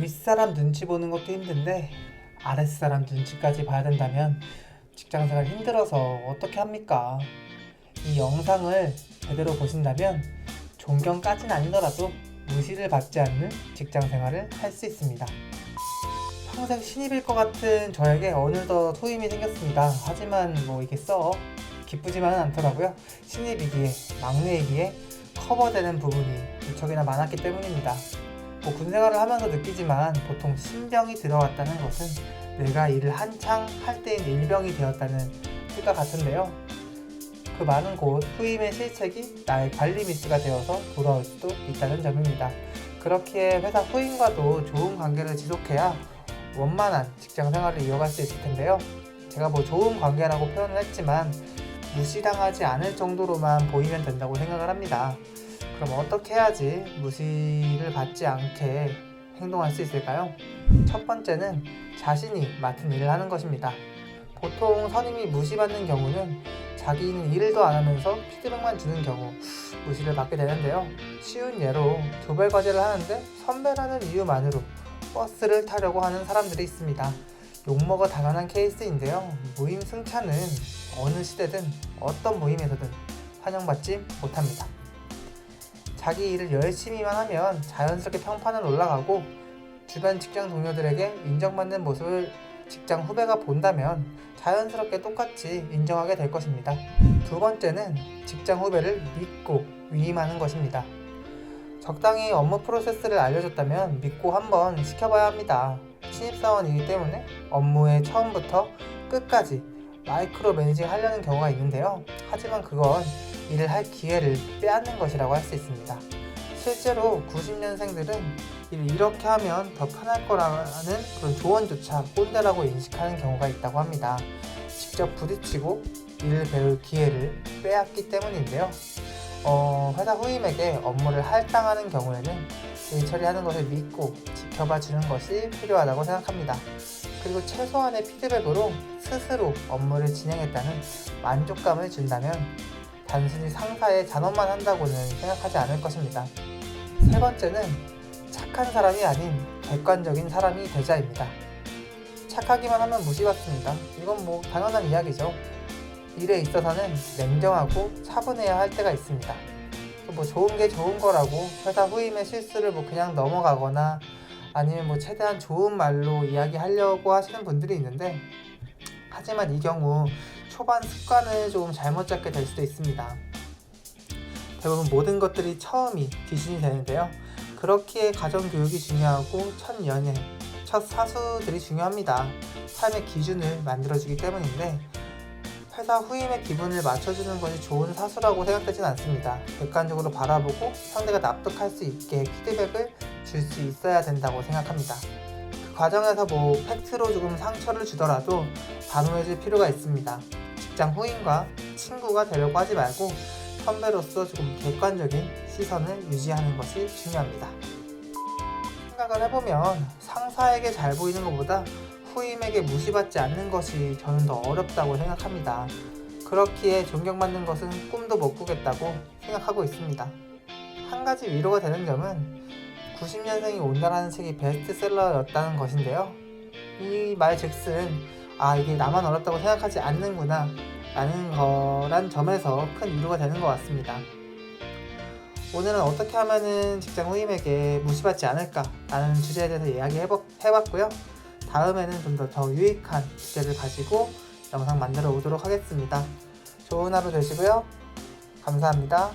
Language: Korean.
윗사람 눈치 보는 것도 힘든데 아랫사람 눈치까지 봐야 된다면 직장생활 힘들어서 어떻게 합니까? 이 영상을 제대로 보신다면 존경까지는 아니더라도 무시를 받지 않는 직장생활을 할 수 있습니다. 평생 신입일 것 같은 저에게 어느덧 후임이 생겼습니다. 하지만 이게 기쁘지만은 않더라고요. 신입이기에 막내이기에 커버되는 부분이 무척이나 많았기 때문입니다. 군생활을 하면서 느끼지만 보통 신병이 들어왔다는 것은 내가 일을 한창 할 때인 일병이 되었다는 뜻과 같은데요. 그 많은 곳 후임의 실책이 나의 관리 미스가 되어서 돌아올 수도 있다는 점입니다. 그렇기에 회사 후임과도 좋은 관계를 지속해야 원만한 직장 생활을 이어갈 수 있을 텐데요. 제가 좋은 관계라고 표현을 했지만 무시당하지 않을 정도로만 보이면 된다고 생각을 합니다. 그럼 어떻게 해야지 무시를 받지 않게 행동할 수 있을까요? 첫 번째는 자신이 맡은 일을 하는 것입니다. 보통 선임이 무시받는 경우는 자기는 일도 안 하면서 피드백만 주는 경우 무시를 받게 되는데요. 쉬운 예로 조별 과제를 하는데 선배라는 이유만으로 버스를 타려고 하는 사람들이 있습니다. 욕먹어 당연한 케이스인데요. 무임 승차는 어느 시대든 어떤 모임에서든 환영받지 못합니다. 자기 일을 열심히만 하면 자연스럽게 평판은 올라가고 주변 직장 동료들에게 인정받는 모습을 직장 후배가 본다면 자연스럽게 똑같이 인정하게 될 것입니다. 두 번째는 직장 후배를 믿고 위임하는 것입니다. 적당히 업무 프로세스를 알려줬다면 믿고 한번 시켜봐야 합니다. 신입사원이기 때문에 업무의 처음부터 끝까지 마이크로 매니징 하려는 경우가 있는데요. 하지만 그건 일을 할 기회를 빼앗는 것이라고 할 수 있습니다. 실제로 90년생들은 일을 이렇게 하면 더 편할 거라는 그런 조언조차 꼰대라고 인식하는 경우가 있다고 합니다. 직접 부딪히고 일을 배울 기회를 빼앗기 때문인데요. 회사 후임에게 업무를 할당하는 경우에는 일 처리하는 것을 믿고 지켜봐 주는 것이 필요하다고 생각합니다. 그리고 최소한의 피드백으로 스스로 업무를 진행했다는 만족감을 준다면 단순히 상사의 잔업만 한다고는 생각하지 않을 것입니다. 세 번째는 착한 사람이 아닌 객관적인 사람이 되자입니다. 착하기만 하면 무시받습니다. 이건 당연한 이야기죠. 일에 있어서는 냉정하고 차분해야 할 때가 있습니다. 좋은 게 좋은 거라고 회사 후임의 실수를 그냥 넘어가거나 아니면 최대한 좋은 말로 이야기하려고 하시는 분들이 있는데, 하지만 이 경우 초반 습관을 좀 잘못 잡게 될 수도 있습니다. 대부분 모든 것들이 처음이 기준이 되는데요. 그렇기에 가정교육이 중요하고 첫 연애, 첫 사수들이 중요합니다. 삶의 기준을 만들어주기 때문인데 회사 후임의 기분을 맞춰주는 것이 좋은 사수라고 생각되진 않습니다. 객관적으로 바라보고 상대가 납득할 수 있게 피드백을 줄 수 있어야 된다고 생각합니다. 그 과정에서 팩트로 조금 상처를 주더라도 단호해질 필요가 있습니다. 직장 후임과 친구가 되려고 하지 말고 선배로서 조금 객관적인 시선을 유지하는 것이 중요합니다. 생각을 해보면 상사에게 잘 보이는 것보다 후임에게 무시받지 않는 것이 저는 더 어렵다고 생각합니다. 그렇기에 존경받는 것은 꿈도 못 꾸겠다고 생각하고 있습니다. 한 가지 위로가 되는 점은 90년생이 온다라는 책이 베스트셀러였다는 것인데요. 이 말 즉슨 이게 나만 어렵다고 생각하지 않는구나 라는 점에서 큰 위로가 되는 것 같습니다. 오늘은 어떻게 하면은 직장 후임에게 무시받지 않을까 라는 주제에 대해서 이야기해봤고요. 다음에는 좀 더 유익한 주제를 가지고 영상 만들어 오도록 하겠습니다. 좋은 하루 되시고요. 감사합니다.